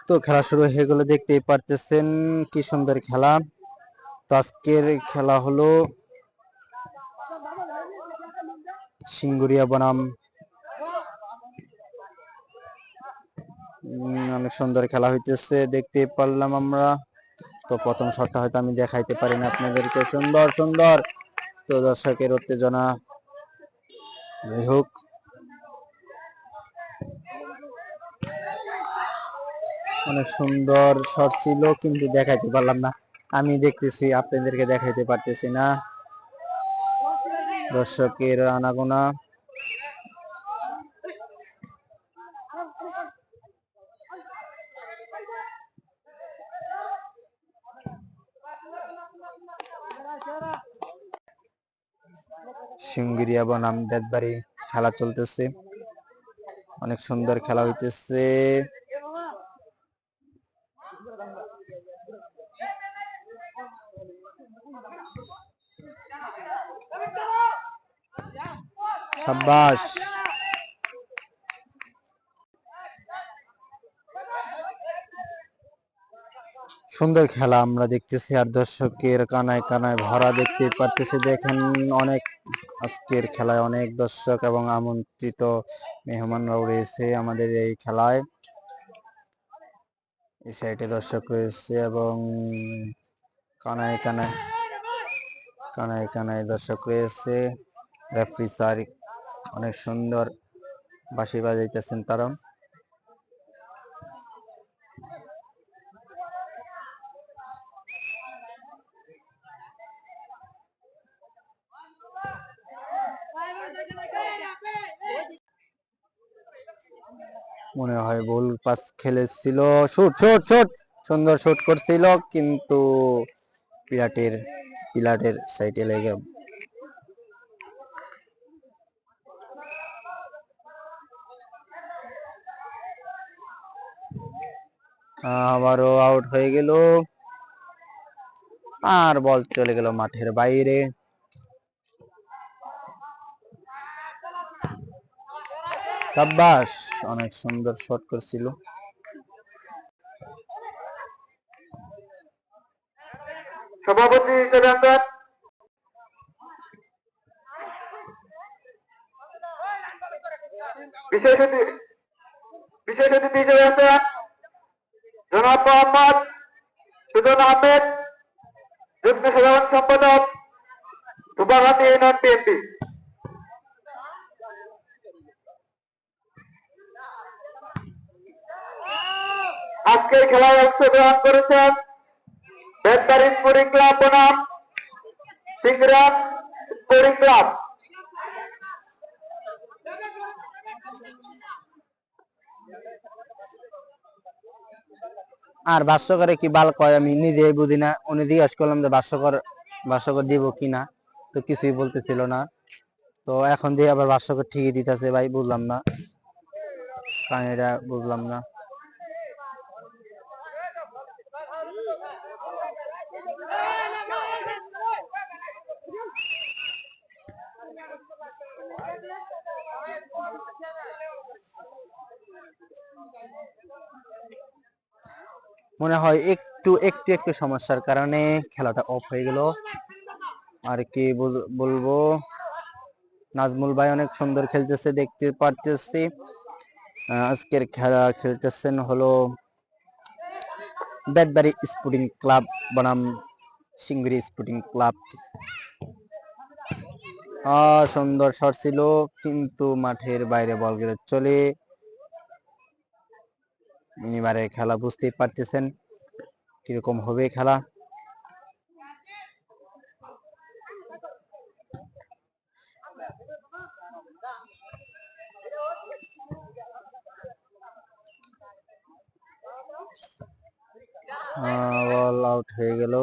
তো খেলা শুরু হয়ে গেল, দেখতেই পারতেছেন কি সুন্দর খেলা। তো আজকের খেলা হলো সিঙ্গুরিয়া বনাম অনেক সুন্দর খেলা হইতেছে, দেখতে পারলাম আমরা। তো প্রথম শটটা হয়তো আমি দেখাইতে পারি না আপনাদেরকে। সুন্দর সুন্দর, তো দর্শকের উত্তেজনা হোক। অনেক সুন্দর শট ছিল, কিন্তু দেখাইতে পারলাম না। আমি দেখতেছি, আপনাদেরকে দেখাইতে পারতেছি না। দর্শকের আনাগোনা। সিঙ্গুরিয়া বনাম বেতবাড়ি খেলা চলতেছে, অনেক সুন্দর খেলা হইতেছে। শাবাশ, সুন্দর খেলা আমরা দেখতেছি, আর দর্শকের কানায় কানায় ভরা দেখতে পারতেছি। দেখেন, অনেক আজকের খেলায় অনেক দর্শক এবং আমন্ত্রিত মেহমানরাও রয়েছে আমাদের এই খেলায়। এই সাইডে দর্শক রয়েছে এবং কানায় কানায় কানায় কানায় দর্শক রয়েছে। রেফারি স্যার অনেক সুন্দর বাঁশি বাজাইতেছেন তারা। মনে হয় বল পাস খেলেছিল, শুট শুট শুট, সুন্দর শুট করছিল, কিন্তু পিলাটের সাইডে লেগে আবারও আউট হয়ে গেল, আর বল চলে গেল মাঠের বাইরে। শাবাশ, অনেক সুন্দর শট করছিল। সভাপতি হিসেবে আমরা বিশেষ অতিথি হিসেবে আমরা জনাব মোহাম্মদ সুজন আহমেদ, যুগ্ম সাধারণ সম্পাদক, ধুপাঘাটি ইউনিয়ন বিএনপি। আজকের খেলায় অংশগ্রহণ করেছেন বেতবাড়ি স্পোর্টিং ক্লাব বনাম সিংড়া স্পোর্টিং ক্লাব। আর ভাষ্যকরে কি বাল কয় আমি নিজেই বুঝি না। উনি জিজ্ঞেস করলাম যে ভাষ্যকর দিব কিনা, তো কিছুই বলতেছিল না। তো এখন দিয়ে আবার ভাষ্যকর ঠিকই দিতেছে, ভাই বুঝলাম না কাহিনীটা, বুঝলাম না। মনে হয় একটু একটু একটু সমস্যার কারণে খেলাটা অফ হয়ে গেল। আর কি বলবো, নাজমুল ভাই অনেক সুন্দর খেলতেছে, দেখতে পারতেছি। আজকের খেলা খেলতেছেন হলো বেতবাড়ি স্পোর্টিং ক্লাব বনাম সিঙ্গুরি স্পোর্টিং ক্লাব। সুন্দর শট ছিল, কিন্তু মাঠের বাইরে বল গেলে চলে। এবারে খেলা বুঝতেই পারতেছেন কিরকম হবে খেলা। বল আউট হয়ে গেল।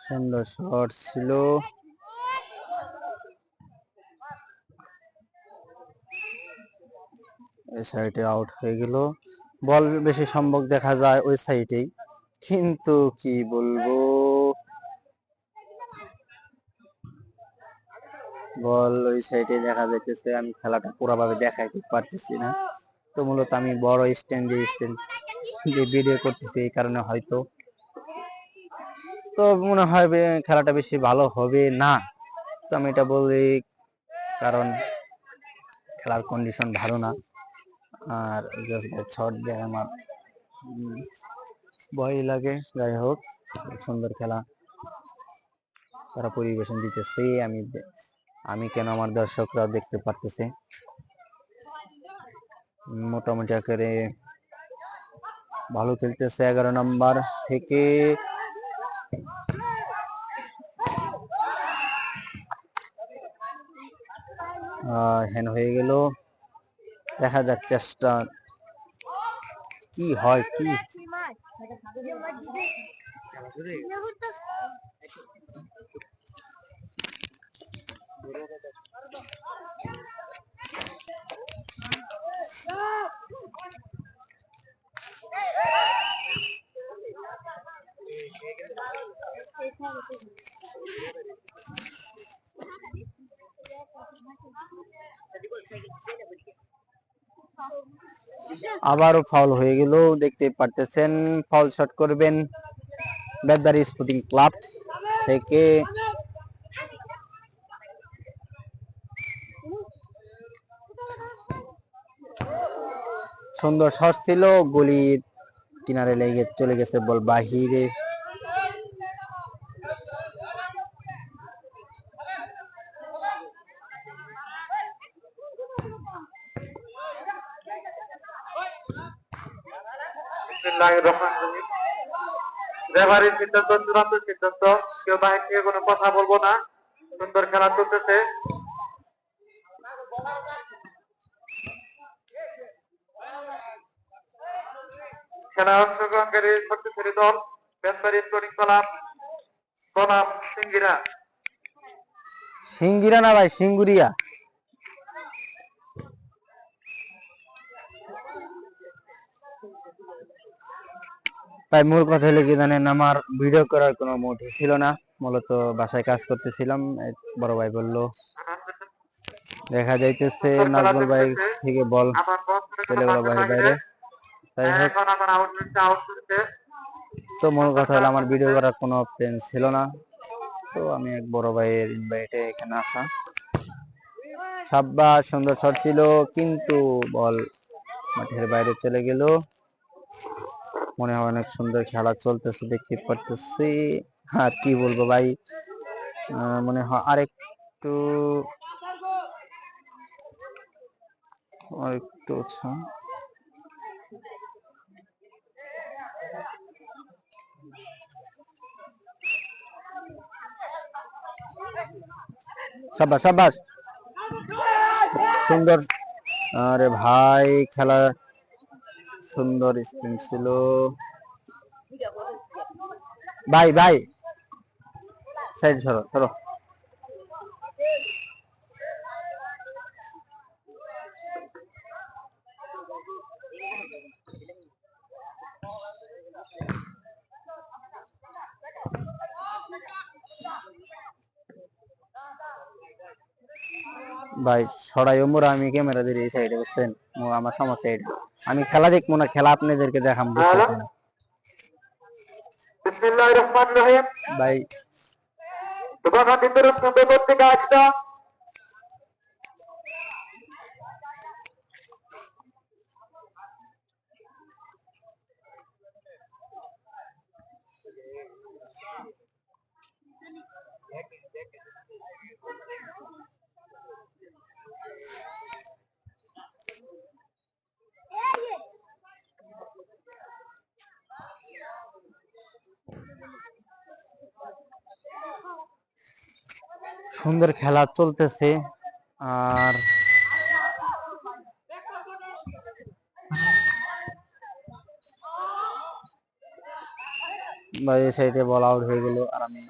সুন্দর শট ছিল, এই সাইডে আউট হয়ে গেল। বল বেশি সম্ভব দেখা যায় ওই সাইডেই, কিন্তু কি বলবো, বল ওই সাইডে দেখা যাইতেছে। আমি খেলাটা পুরোভাবে দেখাইতে পারতেছি না, তো মূলত আমি বড় স্ট্যান্ডে ভিডিও করতেছি, এই কারণে হয়তো তো মনে হয় খেলাটা বেশি ভালো হবে না। তো আমি এটা বলি, কারণ খেলার কন্ডিশন ভালো না। আর জাস্ট শট দিয়ে আমার ভয় লাগে। যাই হোক, সুন্দর খেলা তারা পরিবেশন দিতেছে, আমি কেন আমার দর্শকরা দেখতে পারতেছে। মোটামুটি আকারে ভালো খেলতেছে 11 নম্বর থেকে। হ্যান হয়ে গেল, দেখা যাক চেষ্টা কি হয়। কি আবারও ফাউল হয়ে গেল, দেখতে পারতেছেন। ফাউল শট করবেন বেদবাড়ি স্পোর্টিং ক্লাব থেকে। সুন্দর শট ছিল, গলির কিনারে লেগে চলে গেছে, বল বাহিরে। রেফারির সিদ্ধান্ত চূড়ান্ত সিদ্ধান্ত, কেউ বাহির থেকে কোনো কথা বলবো না। সুন্দর খেলা চলতেছে। খেলা অংশগ্রহণকারী শক্তিশালী দল বেদবাড়ি স্পোর্টিং ক্লাব বনাম সিঙ্গিরা। সিঙ্গিরা না ভাই, সিঙ্গুরিয়া। তাই মূল কথা হলো কি জানেন, আমার ভিডিও করার কোনো মোটিভ ছিল না, মূলত বাসায় কাজ করতেছিলাম। বড় ভাই বলল, দেখা যাইতেছে সুন্দর খেলা নাজমুল ভাই চলতেছে। থেকে বল আমার বল চলে গেল চলে গেল মাঠের বাইরে বাইরে। বাইরে। তাই হোক, এখন আমার আউট হচ্ছে, আউট হচ্ছে। তো মূল সুন্দর কথা হলো খেলা আমার ভিডিও চলতেছে। করার কোনো প্ল্যান ছিল না। তো আমি এক বড় ভাইয়ের ইনভাইটে এখানে আসা। সাব্বাস, সুন্দর শট ছিল, কিন্তু বল মাঠের বাইরে চলে গেল। মনে হয় অনেক সুন্দর খেলা চলতেছে, দেখতে পারতেছি। আর কি বলবো ভাই, মনে হয় আরেকটু আরেকটু আচ্ছা। সাব্বাস সাব্বাস, সুন্দর। আরে ভাই, খেলা সুন্দর স্পিন ছিল। ভাই ভাই, সাইড সরো সরো। ভাই সরাই মোরা, আমি ক্যামেরা দিয়ে এই সাইডে বসছেন। আমার সমস্যা এটা, আমি খেলা দেখবো না, খেলা আপনাদেরকে দেখাম, হ্যালো, বুঝতেছি না বিসমিল্লাহির রহমানির রহিম। ভাই। শুভাকাঙ্ক্ষী তরুণ সুন্দর পত্রিকা আসছে। সুন্দর খেলা চলতেছে। আর ভাই এই সাইডে বল আউট হয়ে গেল, আর আমি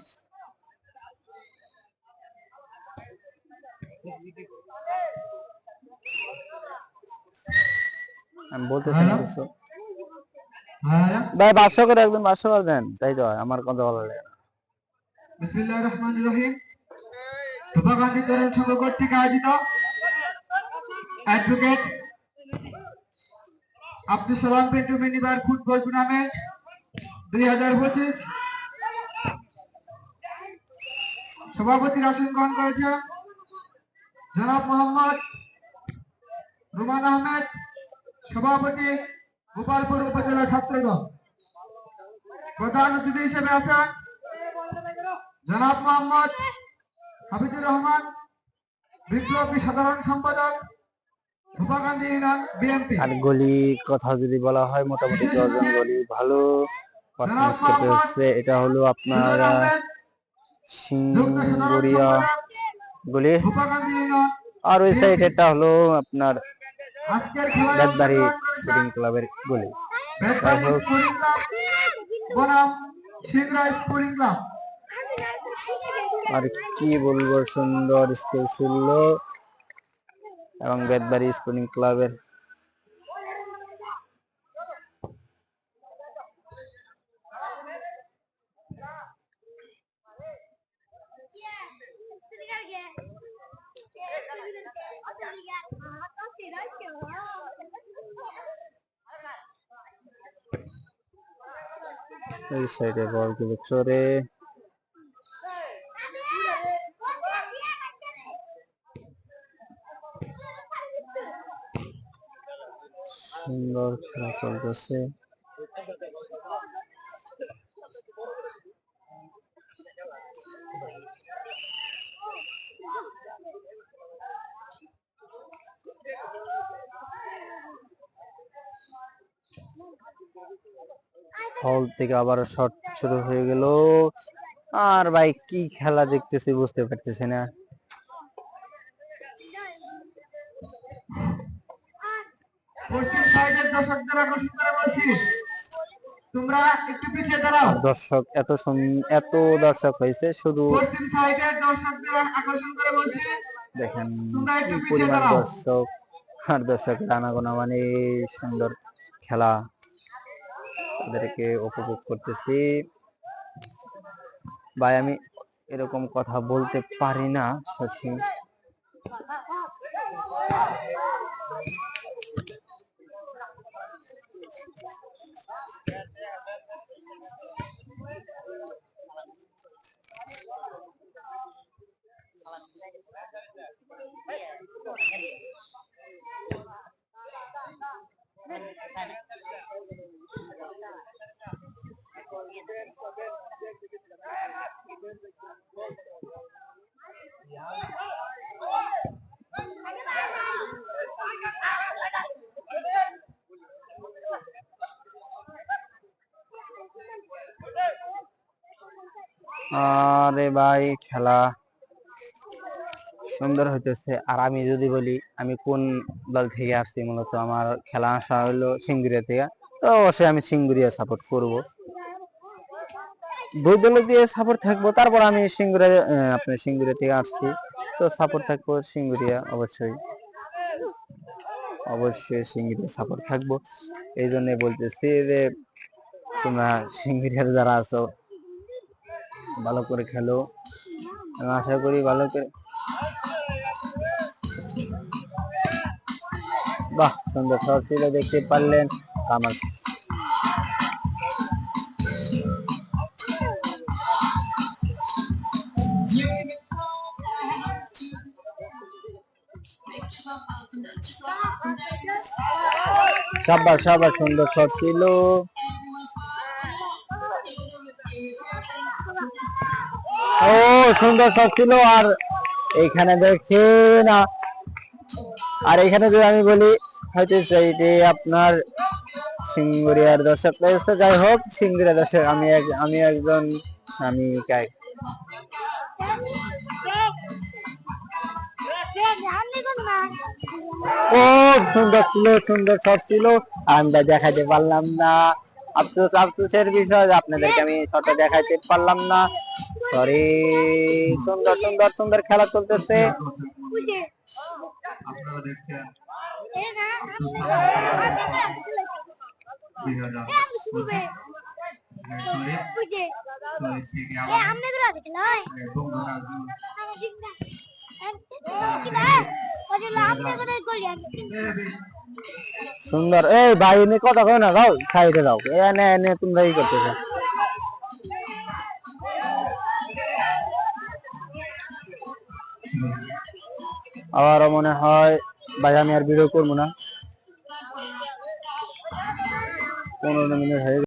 আমি বলতেছি না কিছু। ভাই 500 করে একজন 500 করে দেন, তাই তো হয়, আমার কথা ভালো লাগে না। বিসমিল্লাহির রহমানির রহিম। ধূপকান্দি তরুণ সংঘ কর্তৃক আয়োজিত advocate Abdul Salam Pintu minibar football tournament 2025 সভাপতির আসন গ্রহণ করেছেন জনাব মোহাম্মদ রুমান আহমেদ, সভাপতি গোপালপুর উপজেলা ছাত্রদল। প্রধান অতিথি হিসেবে আছেন জনাব মোহাম্মদ হাবিবুর রহমান, বিপ্লবী সাধারণ সম্পাদক ধূপকান্দি ইউনিয়ন বিএনপি। আর গলি কথা যদি বলা হয়, মোটামুটি 10 জন গলি ভালো পারফরমেন্স করতে হচ্ছে। এটা হলো আপনার সিঙ্গুরিয়া গলি, আর ওই সাইড এটা হলো আপনার বেতবাড়ি স্পোর্টিং ক্লাবের গলি। যাই হোক, আর কি বলবো, সুন্দর স্কিল ছিল এবং বেতবাড়ি স্পোর্টিং ক্লাবের এই সাইডে বল গুলো চড়ে সুন্দর খেলা চলতেছে। হল থেকে আবার শট শুরু হয়ে গেল। আর ভাই কি খেলা দেখতেছি বুঝতে পারতেছি না। পশ্চিম সাইডের দর্শকদের আকর্ষণ করে বলছি, তোমরা একটু পিছিয়ে দাঁড়াও। দর্শক এত দর্শক হয়েছে, শুধু পশ্চিম সাইডের দর্শকদের আকর্ষণ করে বলছি, দেখেন তোমরা কি একটু পিছিয়ে পরিমাণ দাঁড়াও। দর্শক। আর দর্শকের আনাগোনা, মানে সুন্দর খেলা, তাদেরকে উপভোগ করতেছি। ভাই আমি এরকম কথা বলতে পারি না সঠিক। আরে ভাই খেলা সুন্দর হইতেছে। আর আমি যদি বলি আমি কোন দল থেকে আসছি, মূলত আমার খেলা আসা হলো সিঙ্গুরিয়া থেকে, তো অবশ্যই আমি সিঙ্গুরিয়া সাপোর্ট করব। দুই দলে দিয়ে সাপোর্ট থাকবো, তারপর আমি সিঙ্গুরিয়া আপনার সিঙ্গুরিয়া থেকে আসছি, তো সাপোর্ট থাকবো সিঙ্গুরিয়া, অবশ্যই অবশ্যই সিঙ্গুরিয়া সাপোর্ট থাকবো। এই জন্য বলতেছি যে তোমরা সিঙ্গুরিয়ার যারা আছো ভালো করে খেলো, আমি আশা করি ভালো করে। বাহ, সুন্দর শট ছিল, দেখতে পারলেন আমার। সাবাস সাবাস, সুন্দর শট ছিল। ও সুন্দর শট ছিল। আর এইখানে দেখে না, আর এখানে যদি আমি বলি হয়তো সেইটি আপনার সিঙ্গুরিয়ার দর্শক রয়েছে। যাই হোক, সিঙ্গুরিয়া দর্শক আমি একজন, আমি ও সুন্দর ছিল, সুন্দর শট ছিল, আমরা দেখাতে পারলাম না। আফসোসের বিষয়, আপনাদেরকে আমি শটটা দেখাতে পারলাম না, সরি। সুন্দর সুন্দর সুন্দর খেলা চলতেছে। আপনারা দেখছেন সুন্দর। এই ভাই এনে কথা কয় না, যাও সাইডে যাও, এনে এনে তোমরা ই করতেছো। আবারও মনে হয় ভাই আমি আর ভিডিও করবো না, 15 মিনিট হয়ে